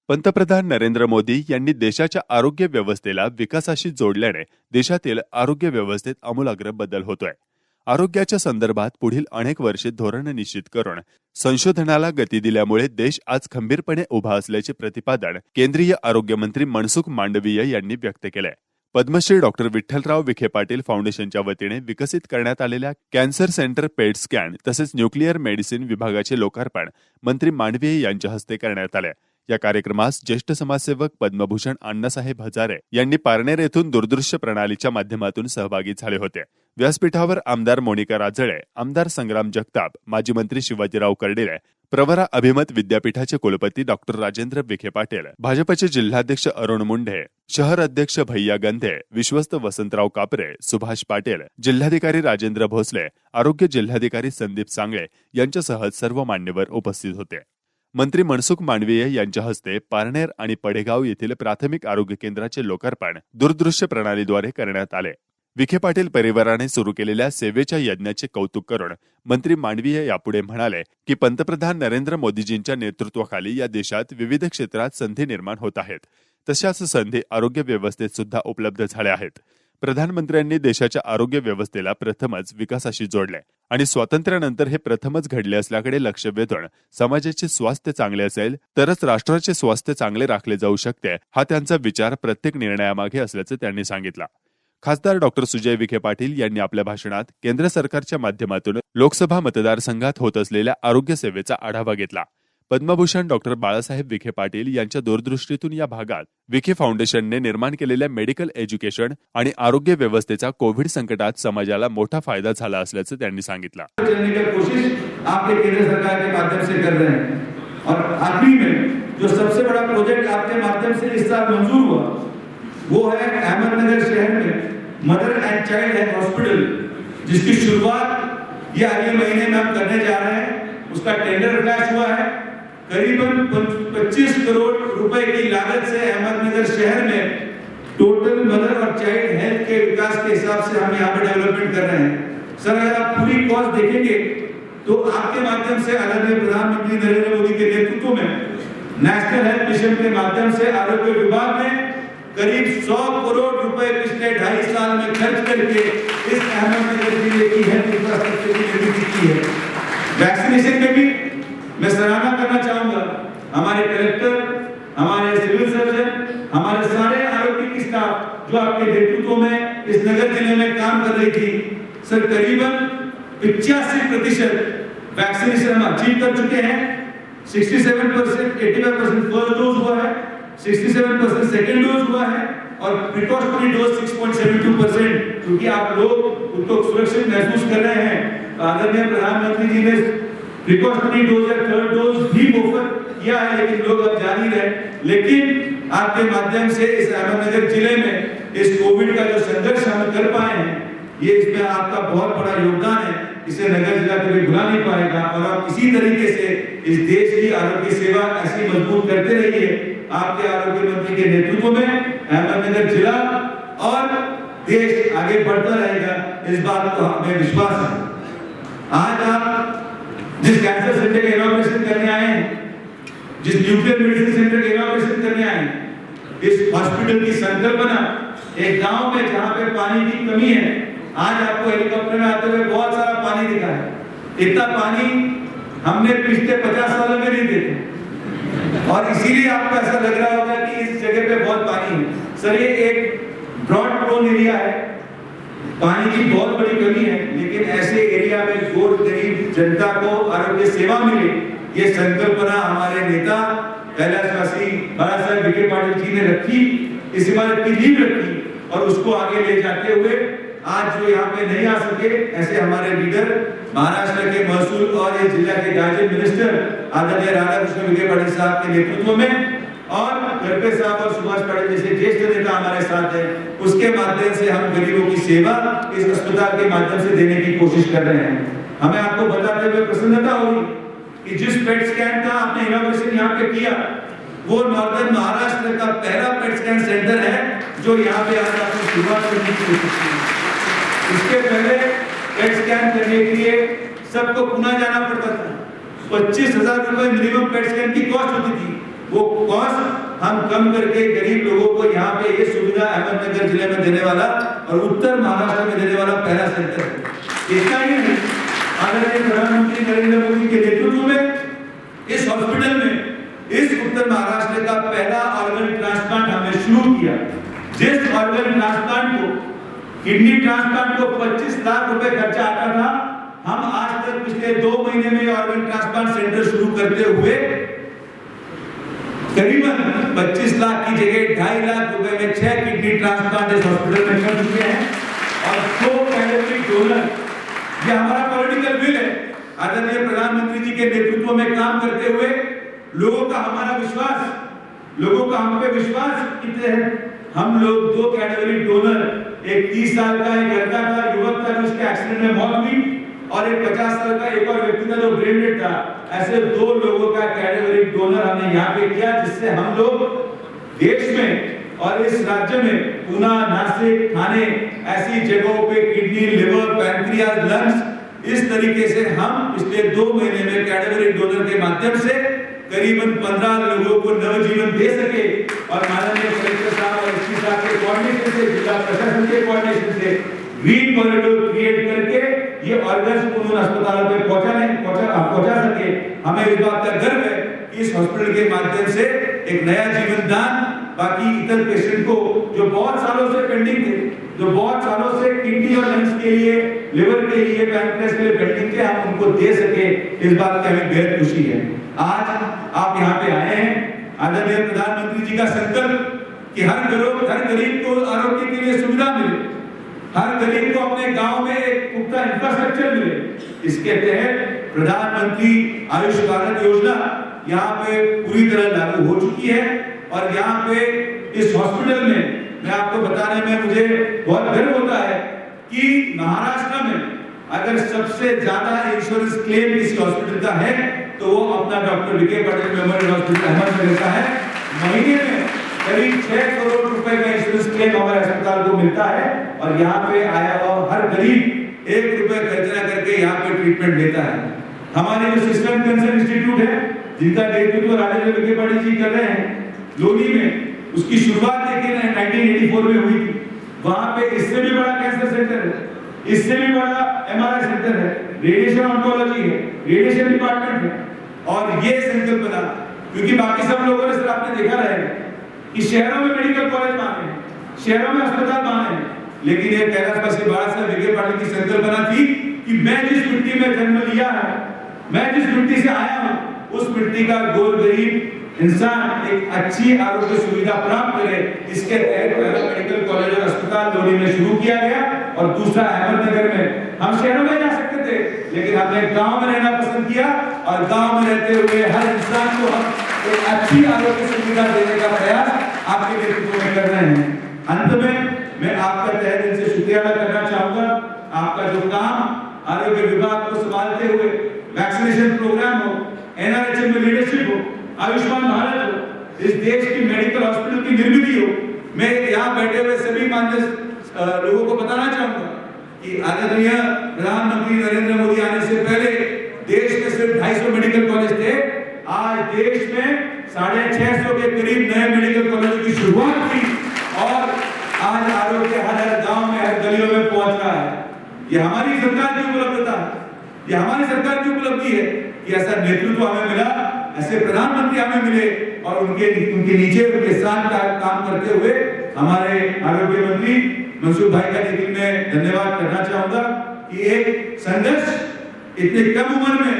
पंतप्रधान नरेंद्र मोदी यांनी देशाच्या आरोग्य व्यवस्थेला विकासाशी जोडल्याने देशातील आरोग्य व्यवस्थेत आमूलाग्र बदल होतोय. आरोग्याच्या संदर्भात पुढील अनेक वर्षे धोरण निश्चित करून संशोधनाला गती दिल्यामुळे देश आज खंबीरपणे उभा असल्याचे प्रतिपादन केंद्रीय आरोग्य मंत्री मनसुख मांडवीय यांनी व्यक्त केले. पद्मश्री डॉक्टर विठ्ठलराव विखे पाटील फाउंडेशनच्या वतीने विकसित करण्यात आलेल्या कॅन्सर सेंटर पेट स्कॅन तसेच न्यूक्लिअर मेडिसिन विभागाचे लोकार्पण मंत्री मांडवीय यांच्या हस्ते करण्यात आले. या कार्यक्रमास ज्येष्ठ समाजसेवक पद्मभूषण अण्णासाहेब हजारे यांनी पारनेर येथून दूरदृश्य प्रणालीच्या माध्यमातून सहभागी झाले होते. व्यासपीठावर आमदार मोनिका राजळे, आमदार संग्राम जगताप, माजी मंत्री शिवाजीराव कर्डिले, प्रवरा अभिमत विद्यापीठाचे कुलपती डॉक्टर राजेंद्र विखे पाटील, भाजपचे जिल्हाध्यक्ष अरुण मुंढे, शहर अध्यक्ष भैया गंधे, विश्वस्त वसंतराव कापरे, सुभाष पाटील, जिल्हाधिकारी राजेंद्र भोसले, आरोग्य जिल्हाधिकारी संदीप सांगळे यांच्यासह सर्व मान्यवर उपस्थित होते. मंत्री मनसुख मांडवीय यांच्या हस्ते पारनेर आणि पडेगाव येथील प्राथमिक आरोग्य केंद्राचे लोकार्पण दूरदृश्य प्रणालीद्वारे करण्यात आले. विखे पाटील परिवाराने सुरू केलेल्या सेवेच्या यज्ञाचे कौतुक करून मंत्री मांडवीय यापुढे म्हणाले की पंतप्रधान नरेंद्र मोदीजींच्या नेतृत्वाखाली या देशात विविध क्षेत्रात संधी निर्माण होत आहेत. तशाच संधी आरोग्य व्यवस्थेत सुद्धा उपलब्ध झाल्या आहेत. प्रधानमंत्र्यांनी देशाच्या आरोग्य व्यवस्थेला प्रथमच विकासाशी जोडले आणि स्वातंत्र्यानंतर हे प्रथमच घडले असल्याकडे लक्ष वेधून समाजाचे स्वास्थ्य चांगले असेल तरच राष्ट्राचे स्वास्थ्य चांगले राखले जाऊ शकते हा त्यांचा विचार प्रत्येक निर्णयामागे असल्याचे त्यांनी सांगितलं. खासदार डॉक्टर सुजय विखे पाटील यांनी आपल्या भाषणात केंद्र सरकारच्या माध्यमातून लोकसभा मतदारसंघात होत असलेल्या आरोग्य सेवेचा आढावा घेतला. पद्मभूषण डॉक्टर बाळासाहेब विखे पाटील यांच्या दूरदृष्टीतून या भागात विखे फाउंडेशनने निर्माण केलेल्या मेडिकल एज्युकेशन आणि आरोग्य व्यवस्थेचा कोविड संकटात समाजाला मोठा फायदा झाला असल्याचं त्यांनी सांगितलं. आपके केंद्र सरकार के माध्यम से कर रहे हैं और आखिरी में जो सबसे बड़ा प्रोजेक्ट आपके माध्यम से इस साल मंजूर हुआ वो है अहमदनगर शहर में mother and child health hospital, जिसकी शुरुआत ये अगले महीने में हम करने जा रहे हैं. उसका टेंडर फ्लैश हुआ है. करीबन 25 करोड़ रुपए की लागत से अहमदनगर शहर में टोटल मदर और चाइल्ड हेल्थ के विकास के हिसाब से हम यहाँ पे डेवलपमेंट कर रहे हैं. सर, अगर आप पूरी कॉस्ट देखेंगे तो आपके माध्यम से आदरणीय प्रधानमंत्री नरेंद्र मोदी के नेतृत्व में नेशनल हेल्थ मिशन के माध्यम से आरोग्य विभाग ने करीब 100 करोड़ रुपए पिछले 2.5 साल में खर्च करके इस अहमदनगर जिले की हेल्थ इंफ्रास्ट्रक्चर की निर्मित की है. वैक्सीनेशन में भी मैं सराहना करना चाहूंगा. हमारे कलेक्टर, हमारे सिविल सर्जन, हमारे सारे आरोग्य की स्टाफ जो आपके नेतृत्व में इस नगर जिले में काम कर रही थी. सर, करीबन 85% वैक्सीनेशन हम अचीव कर चुके हैं. 67%, 85% फर्स्ट डोज हुआ है, 67% सेकेंड डोज हुआ है और प्रिकॉशनरी डोज 6.72%. क्योंकि आप लोग उसको सुरक्षित महसूस कर रहे हैं. आदरणीय प्रधानमंत्री जी ने प्रिकॉशनरी डोज या थर्ड डोज भी मुफ्त किया है, लेकिन लोग अब जान ही रहे. लेकिन आपके माध्यम से इस अहमदनगर जिले में इस कोविड का जो संघर्ष हम कर पाए हैं, ये इसमें आपका बहुत बड़ा योगदान है. इसे नगर जिला कभी भुला नहीं पाएगा और आप इसी तरीके से इस देश की आरोग्य सेवा ऐसी मजबूत करते रहिए. आपके आरोग्य मंत्री के नेतृत्व में अहमदनगर जिला और देश आगे बढ़ता रहेगा, इस बात को हमें विश्वास है. आज आप जिस कैंसर सेंटर का इनॉग्रेशन करने आए हैं, जिस न्यूक्लियर मेडिसिन सेंटर का इनॉग्रेशन करने आए हैं, इस हॉस्पिटल की संकल्पना एक गांव में जहां पे पानी की कमी है, आज आपको हेलीकॉप्टर में आते हुए बहुत सारा पानी दिखा है. इतना पानी हमने पिछले 50 सालों में नहीं देखा और इसीलिए आपको ऐसा लग रहा होगा कि इस जगह पे बहुत पानी है. सर, ये एक ब्रॉड प्रोन एरिया है, पानी की बहुत बड़ी कमी है, लेकिन ऐसे एरिया में जो गरीब जनता को आरोग्य सेवा मिले, ये संकल्पना हमारे नेता कैलाशवासी बाला साहेब विखे पाटिल जी ने रखी. इस इमारत की नींव रखी और उसको आगे ले जाते हुए आज जो यहाँ पे नहीं आ सके, ऐसे हमारे लीडर महाराष्ट्र के महसूल और ये जिला के गार्जियन मिनिस्टर आदरणीय राधाकृष्ण विखे पाटिल साहब के नेतृत्व में और गड़करी साहब और सुभाष पाटिल जैसे ज्येष्ठ नेता हमारे साथ हैं, उसके माध्यम से हम गरीबों की सेवा इस अस्पताल के माध्यम से देने की कोशिश कर रहे हैं. हमें आपको बताते हुए प्रसन्नता होगी कि जिस पेट स्कैन का आपने इनॉग्रेशन यहाँ पे किया, वो नॉर्दर्न महाराष्ट्र का पहला पेट स्कैन सेंटर है जो यहाँ पे आज आपने शुरुआत करने की कोशिश की. इसके पहले पेट स्कैन करने के लिए सबको पुणे जाना पड़ता था. 25,000 रुपए मिनिमम पेट स्कैन की कॉस्ट होती थी. वो कॉस्ट हम कम करके गरीब लोगों को यहाँ पे ये सुविधा अहमदनगर जिले में देने वाला और उत्तर महाराष्ट्र में देने वाला पहला सेंटर है। इतना ही नहीं, आदरणीय प्रधानमंत्री नरेंद्र मोदी के नेतृत्व में इस हॉस्पिटल में इस उत्तर महाराष्ट्र का पहला ऑर्गन ट्रांसप्लांट हमने शुरू किया। जिस ऑर्गन ट्रांसप्लांट को, किडनी ट्रांसप्लांट को 25 लाख रुपए खर्चा आता था, हम आज तक पिछले 2 महीने में ऑर्गन ट्रांसप्लांट सेंटर शुरू करते हुए करीबन 25 लाख की जगह 2.5 लाख रुपए में 6 किडनी ट्रांसप्लांट इस हॉस्पिटल में कर चुके हैं। और 2 कैलोरी डोनर, ये हमारा पॉलिटिकल विल है। आदरणीय प्रधानमंत्री जी के नेतृत्व में काम करते हुए लोगों का हमारा विश्वास, लोगों का हम पे विश्वास कितने हैं, हम लोग 2 कैटेगरी डोनर, एक 30 साल का एक लड़का था, युवक था, जिसके एक्सीडेंट में मौत हुई, और एक 50 साल का एक और व्यक्ति था जो ब्रेन डेड था। ऐसे 2 लोगों का कैटेगरी डोनर हमने यहाँ पे किया, जिससे हम लोग देश में और इस राज्य में पूना, नासिक, ठाणे ऐसी जगहों पे किडनी, लिवर, पैंक्रियाज, लंग्स, इस तरीके से हम पिछले 2 महीने में कैटेगरी डोनर के माध्यम से करीबन 15 लोगों को नवजीवन दे सके। और माननीय कलेक्टर साहब और एसपी साहब के कोऑर्डिनेशन से, जिला प्रशासन के कोऑर्डिनेशन से ग्रीन कॉरिडोर क्रिएट करके ये ऑर्गन्स उन अस्पतालों पे पहुंचा सके। हमें इस बात का गर्व है कि इस हॉस्पिटल के माध्यम से एक नया जीवन दान बाकी इतर पेशेंट को जो बहुत सालों से पेंडिंग थे, जो बहुत सालों से किडनी और लंग्स के लिए, लिवर के लिए, पैंक्रियास के लिए पेंडिंग थे, हम उनको दे सके। इस बात की हमें बेहद खुशी है। आज आप यहाँ पे आए हैं, आदरणीय प्रधानमंत्री जी का संकल्प कि हर गरीब को आरोग्य के लिए सुविधा मिले, हर गरीब को अपने गांव में एक पुख्ता इंफ्रास्ट्रक्चर मिले। इसके तहत प्रधानमंत्री आयुष भारत योजना यहाँ पे पूरी तरह लागू हो चुकी है। और यहाँ पे इस हॉस्पिटल में मैं आपको बताने में मुझे बहुत गर्व होता है कि महाराष्ट्र में अगर सबसे ज्यादा इंश्योरेंस क्लेम किसी हॉस्पिटल का है तो वो अपना डॉक्टर वी के पटेल मेमोरियल हॉस्पिटल अहमदनगर का है। महीने में करीब 6 करोड़ रुपए का इंश्योरेंस क्लेम हमारे अस्पताल को मिलता है। और यहाँ पे आया हुआ हर गरीब 1 रुपए खर्च न करके यहाँ पे ट्रीटमेंट लेता है। हमारे जो सिस्टम कैंसर इंस्टीट्यूट है, जिनका नेतृत्व राजेंद्र विखे पाटिल जी कर रहे हैं लोनी में, उसकी शुरुआत देखिए 1984 में हुई थी। वहां पे इससे भी बड़ा कैंसर सेंटर है, इससे भी बड़ा एमआरआई सेंटर है, रेडिएशन ऑन्कोलॉजी है, रेडिएशन डिपार्टमेंट है। और ये संकल्प बना क्योंकि बाकी सब लोगों ने, सर आपने देखा रहेगा कि शहरों में मेडिकल कॉलेज मांगे हैं, शहरों में अस्पताल मांगे हैं, लेकिन ये कैलाशवासी बाबा साहब विखे पाटिल की संकल्पना थी कि मैं जिस मिट्टी में जन्म लिया है, मैं जिस मिट्टी से आया हूं, उस मिट्टी का गोर गरीब इंसान एक अच्छी आरोग्य सुविधा प्राप्त करे। इसके तहत पहला मेडिकल कॉलेज और अस्पताल लोनी में शुरू किया गया और दूसरा अहमदनगर में। हम शहरों में जा सकते थे, लेकिन हमने गांव में रहना पसंद किया और गांव में रहते हुए हर इंसान को हम एक अच्छी आरोग्य सुविधा देने का प्रयास आपके नेतृत्व में कर रहे हैं। अंत में मैं आपका तहे दिल से शुक्रिया अदा करना चाहूंगा। आपका जो काम आरोग्य विभाग को संभालते हुए, वैक्सीनेशन प्रोग्राम हो, एनआरएचएम में लीडरशिप हो, आयुष्मान भारत हो, इस देश की मेडिकल हॉस्पिटल की निर्मित हो, मैं यहाँ बैठे हुए सभी मान्य लोगों को बताना चाहूंगा कि आदरणीय प्रधानमंत्री नरेंद्र मोदी आने से पहले देश में सिर्फ 250 मेडिकल कॉलेज थे। आज देश में 650 के करीब नए मेडिकल कॉलेज की शुरुआत की और आज आरोग्य हर गांव में, हर गलियों में पहुंच रहा है। ये हमारी सरकार की उपलब्धता है, ये हमारी सरकार की उपलब्धि है कि ऐसा नेतृत्व हमें मिला, ऐसे प्रधानमंत्री हमें मिले और उनके नीचे उनके साथ काम करते हुए हमारे आरोग्य मंत्री मनसुख भाई का लेकिन मैं धन्यवाद करना चाहूंगा कि एक संघर्ष इतनी कम उम्र में,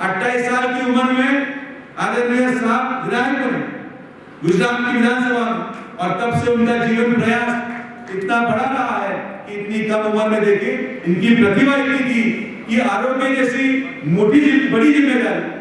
28 साल की उम्र में आदरणीय साहब विधायक बने गुजरात की विधानसभा में, और तब से उनका जीवन प्रयास इतना बड़ा रहा है कि इतनी कम उम्र में देखिए इनकी प्रतिभा इतनी थी कि आरोग्य जैसी मोटी बड़ी जिम्मेदारी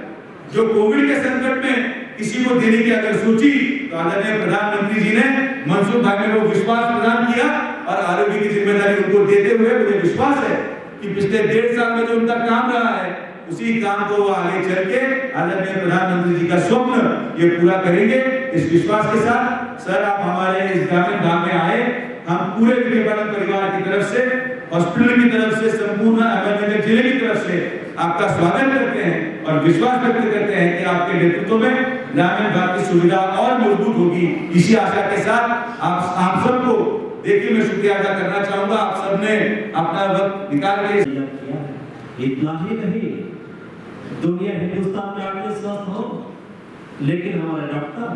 जो कोविड के संकट में किसी को देने की अगर सोची तो आदरणीय प्रधानमंत्री जी ने मनसुख भाई को विश्वास प्रदान किया और आरोग्य की जिम्मेदारी उनको देते हुए मुझे विश्वास है कि पिछले 1.5 साल में जो उनका काम रहा है उसी काम को वो आगे चल के आदरणीय प्रधानमंत्री जी का स्वप्न ये पूरा करेंगे। इस विश्वास के साथ सर आप हमारे इस ग्रामीण गांव में आए, हम पूरे विखे पाटिल परिवार की तरफ से, हॉस्पिटल की तरफ से, संपूर्ण अहमदनगर जिले की तरफ से आपका स्वागत करते हैं और विश्वास व्यक्त करते हैं कि आपके नेतृत्व में ग्रामीण भारत की सुविधा और मजबूत होगी। इसी आशा के साथ आप सबको देखिए मैं शुक्रिया अदा करना चाहूंगा। आप सबने अपना वक्त निकाल के किया है। इतना ही नहीं, दुनिया हिंदुस्तान में आके स्वस्थ हो, लेकिन हमारे डॉक्टर,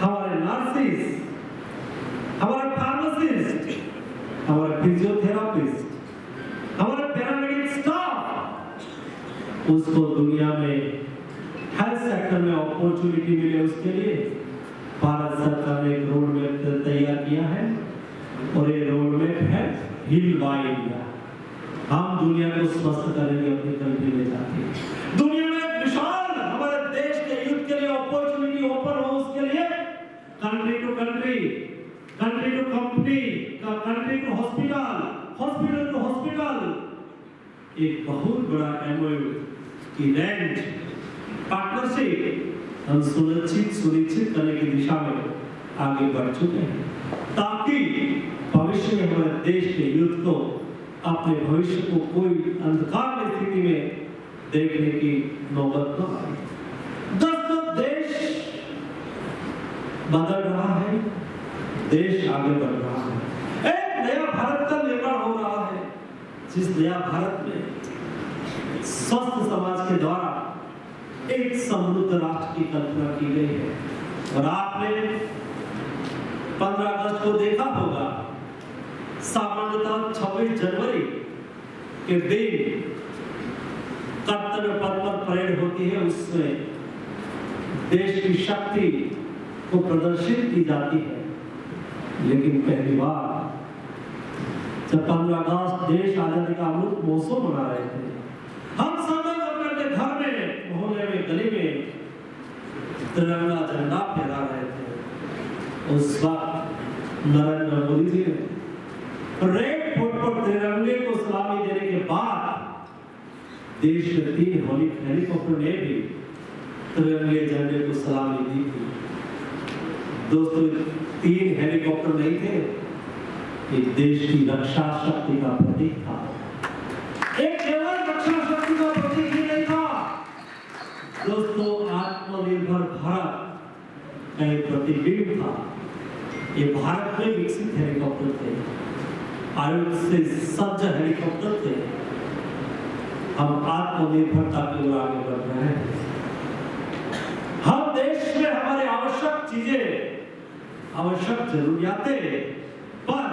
हमारे नर्सेस, हमारे फार्मासिस्ट, हमारे फिजियोथेरापिस्ट, हमारे पैरामेडिक स्टाफ, उसको दुनिया में हेल्थ सेक्टर में अपॉर्चुनिटी मिले, उसके लिए भारत सरकार ने एक रोड मैप तैयार किया है और ये रोड मैप है हील बाय इंडिया। हम दुनिया को स्वस्थ करेंगे अपनी कंट्री में जाके। दुनिया में एक विशाल हमारे देश के यूथ के लिए अपॉर्चुनिटी ओपन हो, उसके लिए country to country, country to company, country to hospital, hospital to hospital एक बहुत बड़ा एमओयू की रेंट पार्टनरशिप हम सुनिश्चित करने की दिशा में आगे बढ़ चुके हैं, ताकि भविष्य में हमारे देश के यूथ को अपने भविष्य को कोई अंधकार की स्थिति में देखने की नौबत न आए। दोस्तों, देश बदल रहा है, देश आगे बढ़ रहा है, एक नया भारत का निर्माण हो रहा है, जिस नया भारत में स्वस्थ समाज के द्वारा एक समृद्ध राष्ट्र की कल्पना की गई है। और आपने 15 अगस्त को देखा होगा, सामान्यतः 26 जनवरी के दिन कर्तव्य पथ पर परेड होती है, उसमें देश की शक्ति को प्रदर्शित की जाती है। लेकिन पहली बार जब 15 अगस्त देश आजादी का अमृत महोत्सव मना रहे थे, हम सब लोग अपने घर में, मोहल्ले में, गली में तिरंगा झंडा फहरा रहे थे। उस वक्त नरेंद्र मोदी जी ने रेड फोर्ट पर तिरंगे को सलामी देने के बाद देश में 3 हेलीकॉप्टर ने भी तिरंगे झंडे को सलामी दी थी। दोस्तों, 3 हेलीकॉप्टर नहीं थे, ये देश की रक्षा शक्ति का प्रतीक था। एक केवल रक्षा शक्ति का प्रतीक ही नहीं था दोस्तों, आत्मनिर्भर भारत का एक प्रतिबिंब था। ये भारत में विकसित हेलीकॉप्टर थे, आयुध से सज्ज हेलीकॉप्टर थे। हम आत्मनिर्भरता की ओर आगे बढ़ रहे हैं। हम देश में हमारे आवश्यक चीजें, आवश्यक जरूरियातें पर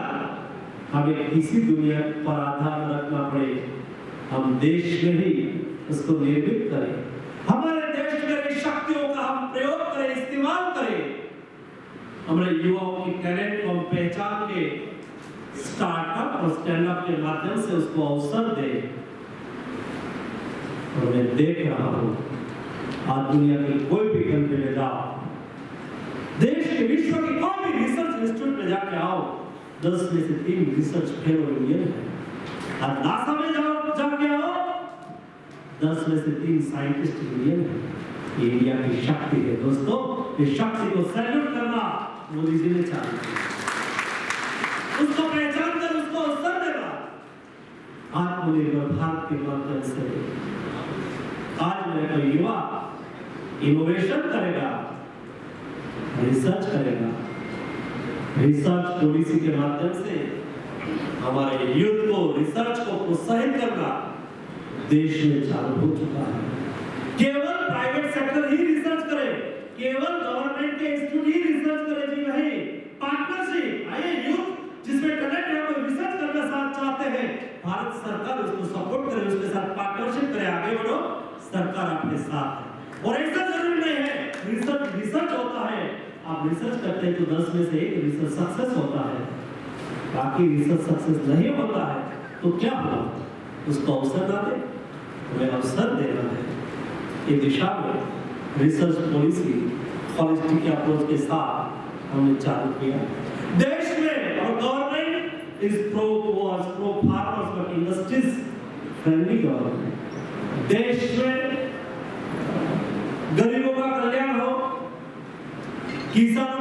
हमें किसी दुनिया पर आधार रखना पड़े, हम देश में ही उसको निर्मित करें। हमारे देश में शक्तियों का हम प्रयोग करें, इस्तेमाल करें। हमारे युवाओं की टैलेंट को हम पहचान के स्टार्टअप और स्टैंड अप के माध्यम से उसको अवसर दें। और मैं देख रहा हूं, आज दुनिया की कोई भी कंट्री में जाओ, देश के विश्व की कोई भी रिसर्च इंस्टीट्यूट में जाके आओ, 10 में से 3 रिसर्च फेलो इंडियन है। और नासा में जाके आओ, 10 में से 3 साइंटिस्ट इंडियन है। ये इंडिया की शक्ति है दोस्तों। इस शक्ति को सैल्यूट करना मोदी जी ने चाहा, उसको पहचान कर उसको अवसर देना। आत्मनिर्भर भारत के माध्यम से आज मेरा कोई युवा इनोवेशन करेगा, रिसर्च करेगा, रिसर्च पॉलिसी के माध्यम से हमारे यूथ को रिसर्च को प्रोत्साहित करना देश में चालू हो चुका है। केवल प्राइवेट सेक्टर ही रिसर्च करे, केवल गवर्नमेंट के इंस्टीट्यूट ही रिसर्च करे जी नहीं, पार्टनरशिप। आइए यूथ जिसमें टैलेंट है वो रिसर्च करना चाहते हैं, भारत सरकार उसको सपोर्ट करे, उसके साथ पार्टनरशिप करे, आगे बढ़ो, सरकार आपके साथ है। और ऐसा जरूरी नहीं है रिसर्च होता है, आप रिसर्च करते हैं तो 10 में से 1 रिसर्च सक्सेस होता है, बाकी रिसर्च सक्सेस नहीं होता है तो क्या होगा, उसको अवसर ना दे, हमें अवसर देना है। ये दिशा में रिसर्च पॉलिसी हॉलिस्टिक अप्रोच के साथ हमने चालू किया। देश में और government is pro farmers but industries friendly government. देश में गरीबों का कल्याण हो, किसान